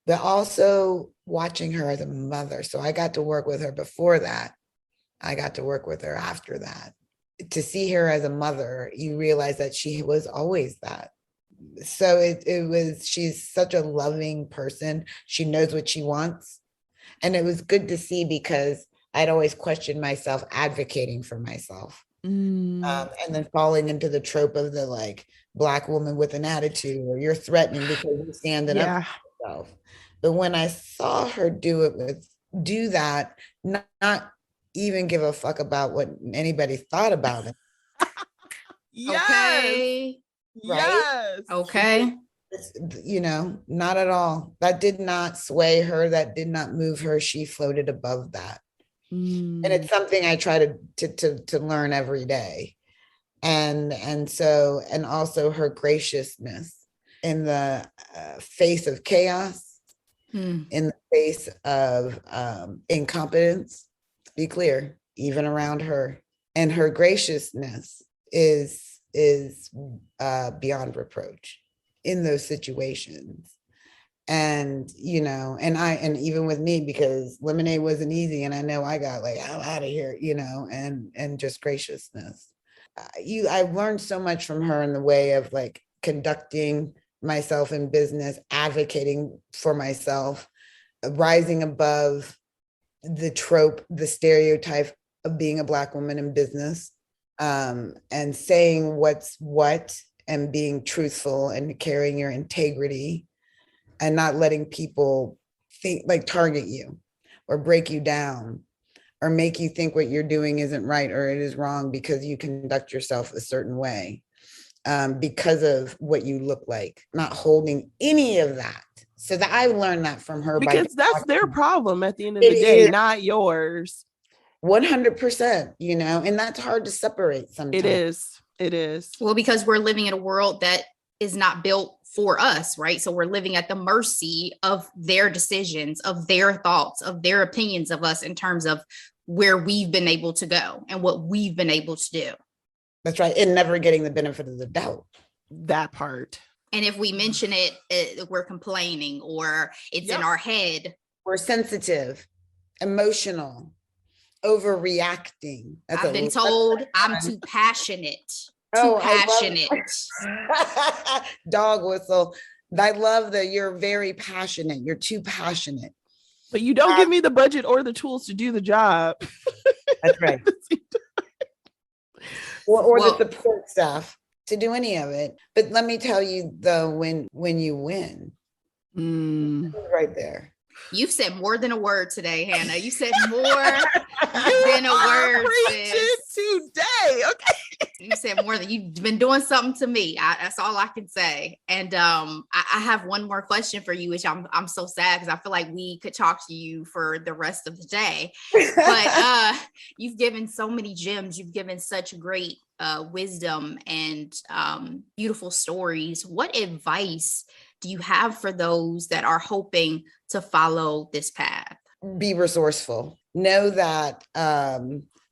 but also watching her as a mother. So I got to work with her before that. I got to work with her after that. To see her as a mother, you realize that she was always that. So she's such a loving person. She knows what she wants. And it was good to see, because I'd always questioned myself advocating for myself. And then falling into the trope of the like Black woman with an attitude, or you're threatening because you're standing up for yourself. But when I saw her do that, not even give a fuck about what anybody thought about it. Yes. Okay. Right? Yes. Okay. Not at all. That did not sway her. That did not move her. She floated above that. And it's something I try to learn every day. And also her graciousness in the face of chaos, in the face of incompetence. Be clear, even around her, and her graciousness is beyond reproach in those situations. And and even with me, because Lemonade wasn't easy, and I know I got like, I'm out of here, and just graciousness. I've learned so much from her in the way of like conducting myself in business, advocating for myself, rising above the trope, the stereotype of being a Black woman in business, and saying what's what, and being truthful and carrying your integrity, and not letting people target you or break you down or make you think what you're doing isn't right or it is wrong because you conduct yourself a certain way. because of what you look like, not holding any of that. So that I learned that from her. Because that's their problem at the end of It the day, is. not yours. 100%, you know, and that's hard to separate sometimes. It is. It is. Well, because we're living in a world that is not built for us, right? So we're living at the mercy of their decisions, of their thoughts, of their opinions of us in terms of where we've been able to go and what we've been able to do. That's right. And never getting the benefit of the doubt. That part. And if we mention it, we're complaining or it's in our head. We're sensitive, emotional, overreacting. I've been told I'm too passionate. Passionate. Dog whistle. I love that you're very passionate. You're too passionate. But you don't give me the budget or the tools to do the job. That's right. or the support staff to do any of it. But let me tell you, though, when you win, right there. You've said more than a word today, Hannah. You said more than a word. Today, okay. You said more than you've been doing something to me. That's all I can say. And I have one more question for you, which I'm so sad because I feel like we could talk to you for the rest of the day. But you've given so many gems. You've given such great wisdom and beautiful stories. What advice do you have for those that are hoping to follow this path? Be resourceful. Know that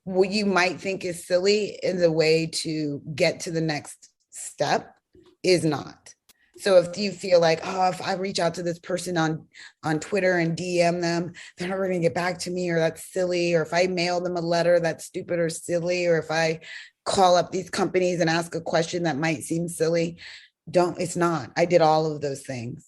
what you might think is silly in the way to get to the next step is not. So if you feel like, oh, if I reach out to this person on Twitter and DM them, they're not going to get back to me, or that's silly. Or if I mail them a letter, that's stupid or silly. Or if I call up these companies and ask a question that might seem silly, it's not. I did all of those things.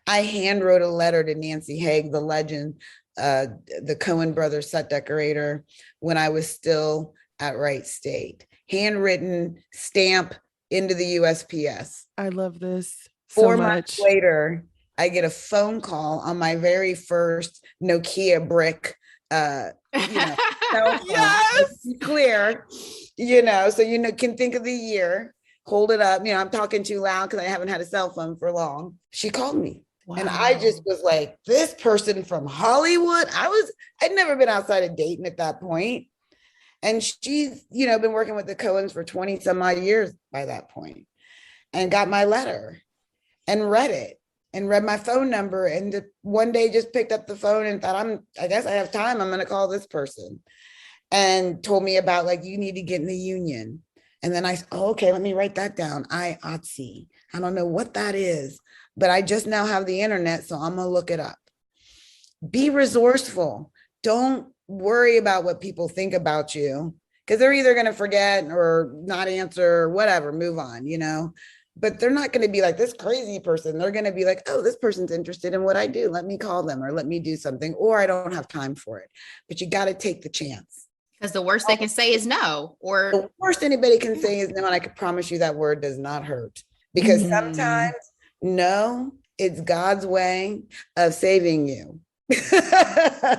I hand wrote a letter to Nancy Haig, the legend, the Coen brothers set decorator, when I was still at Wright State. Handwritten, stamp into the USPS. I love this so 4 much. months later, I get a phone call on my very first Nokia brick. Yes, clear. So can think of the year. Hold it up. I'm talking too loud because I haven't had a cell phone for long. She called me. Wow. And I just was like, this person from Hollywood. I'd never been outside of Dayton at that point. And she's, been working with the Coens for 20 some odd years by that point, and got my letter and read it and read my phone number. And one day just picked up the phone and thought, I guess I have time. I'm going to call this person, and told me about you need to get in the union. And then I said, okay, let me write that down. IATSE. I don't know what that is, but I just now have the internet, so I'm going to look it up. Be resourceful. Don't worry about what people think about you, because they're either going to forget or not answer or whatever, move on, but they're not going to be like this crazy person. They're going to be like, oh, this person's interested in what I do. Let me call them, or let me do something, or I don't have time for it. But you got to take the chance. Because the worst they can say is no. Or the worst anybody can say is no. And I can promise you that word does not hurt. Because sometimes no, it's God's way of saving you.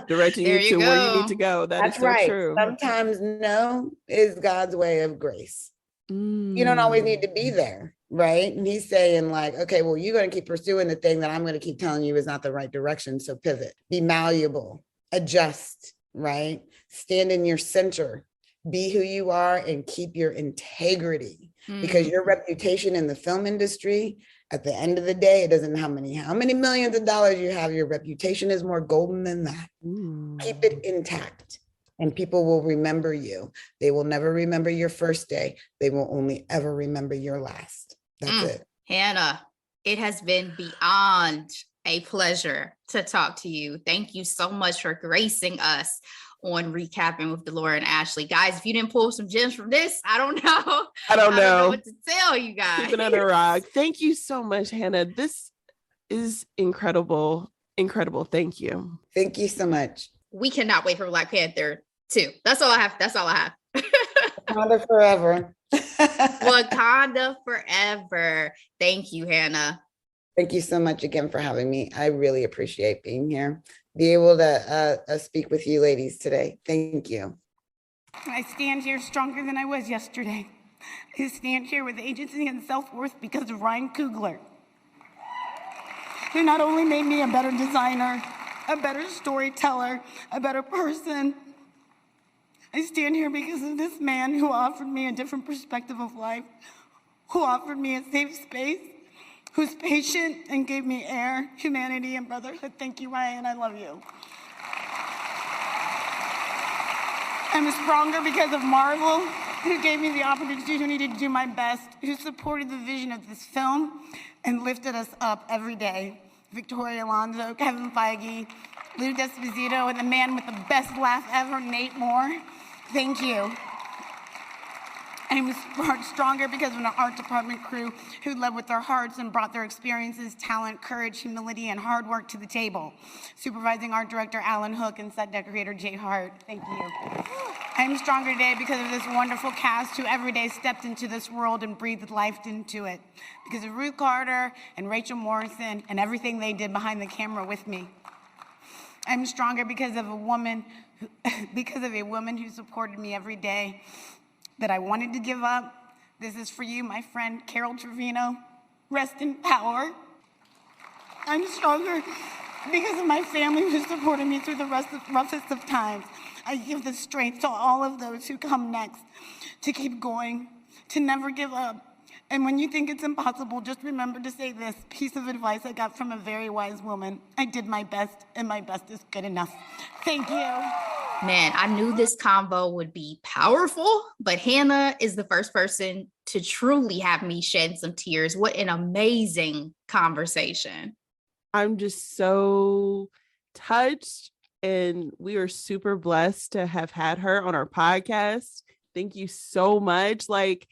Directing you to where you need to go. That's is so right. True. Sometimes no is God's way of grace. You don't always need to be there, right? And he's saying okay, well, you're going to keep pursuing the thing that I'm going to keep telling you is not the right direction. So pivot, be malleable, adjust, right? Stand in your center, be who you are, and keep your integrity, because your reputation in the film industry, at the end of the day, it doesn't matter how many millions of dollars you have, your reputation is more golden than that. Keep it intact, and people will remember you. They will never remember your first day. They will only ever remember your last. That's it. Hannah, it has been beyond a pleasure to talk to you. Thank you so much for gracing us on Recapping with Delora and Ashley. Guys, if you didn't pull some gems from this, I don't know. I don't know what to tell you guys. Keep it under a rock. Thank you so much, Hannah. This is incredible. Incredible. Thank you. Thank you so much. We cannot wait for Black Panther 2. That's all I have. Wakanda Forever. Wakanda Forever. Thank you, Hannah. Thank you so much again for having me. I really appreciate being here. Be able to speak with you ladies today. Thank you. I stand here stronger than I was yesterday. I stand here with agency and self-worth because of Ryan Coogler, who not only made me a better designer, a better storyteller, a better person. I stand here because of this man who offered me a different perspective of life, who offered me a safe space, who's patient and gave me air, humanity, and brotherhood. Thank you, Ryan. I love you. I'm stronger because of Marvel, who gave me the opportunity to do my best, who supported the vision of this film and lifted us up every day. Victoria Alonso, Kevin Feige, Lou Desposito, and the man with the best laugh ever, Nate Moore. Thank you. I'm stronger because of an art department crew who led with their hearts and brought their experiences, talent, courage, humility, and hard work to the table. Supervising art director Alan Hook and set decorator Jay Hart. Thank you. I'm stronger today because of this wonderful cast who every day stepped into this world and breathed life into it. Because of Ruth Carter and Rachel Morrison and everything they did behind the camera with me. I'm stronger because of a woman who supported me every day that I wanted to give up. This is for you, my friend, Carol Trevino. Rest in power. I'm stronger because of my family who supported me through the roughest of times. I give the strength to all of those who come next to keep going, to never give up. And when you think it's impossible, just remember to say this piece of advice I got from a very wise woman. I did my best, and my best is good enough. Thank you. Man, I knew this convo would be powerful, but Hannah is the first person to truly have me shed some tears. What an amazing conversation. I'm just so touched, and we are super blessed to have had her on our podcast. Thank you so much. Like,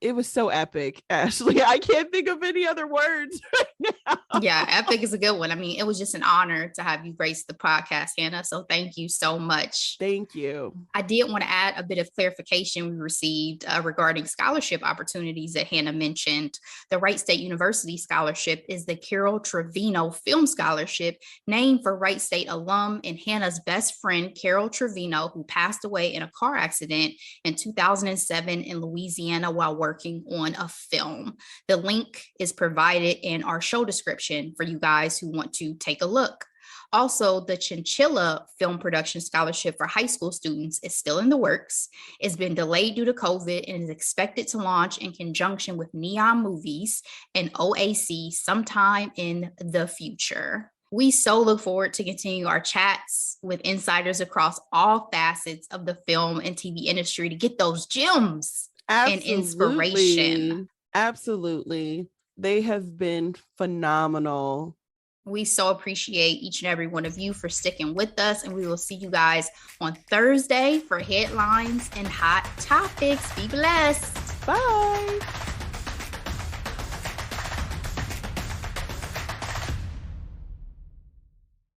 it was so epic, Ashley. I can't think of any other words right now. Yeah, epic is a good one. I mean, it was just an honor to have you grace the podcast, Hannah. So thank you so much. Thank you. I did want to add a bit of clarification we received regarding scholarship opportunities that Hannah mentioned. The Wright State University Scholarship is the Carol Trevino Film Scholarship, named for Wright State alum and Hannah's best friend, Carol Trevino, who passed away in a car accident in 2007 in Louisiana while working on a film. The link is provided in our show description for you guys who want to take a look. Also, the Chinchilla Film Production Scholarship for high school students is still in the works. It's been delayed due to COVID and is expected to launch in conjunction with Neon Movies and OAC sometime in the future. We so look forward to continue our chats with insiders across all facets of the film and TV industry to get those gems. Absolutely. And inspiration. Absolutely. They have been phenomenal. We so appreciate each and every one of you for sticking with us, and we will see you guys on Thursday for headlines and hot topics. Be blessed. Bye.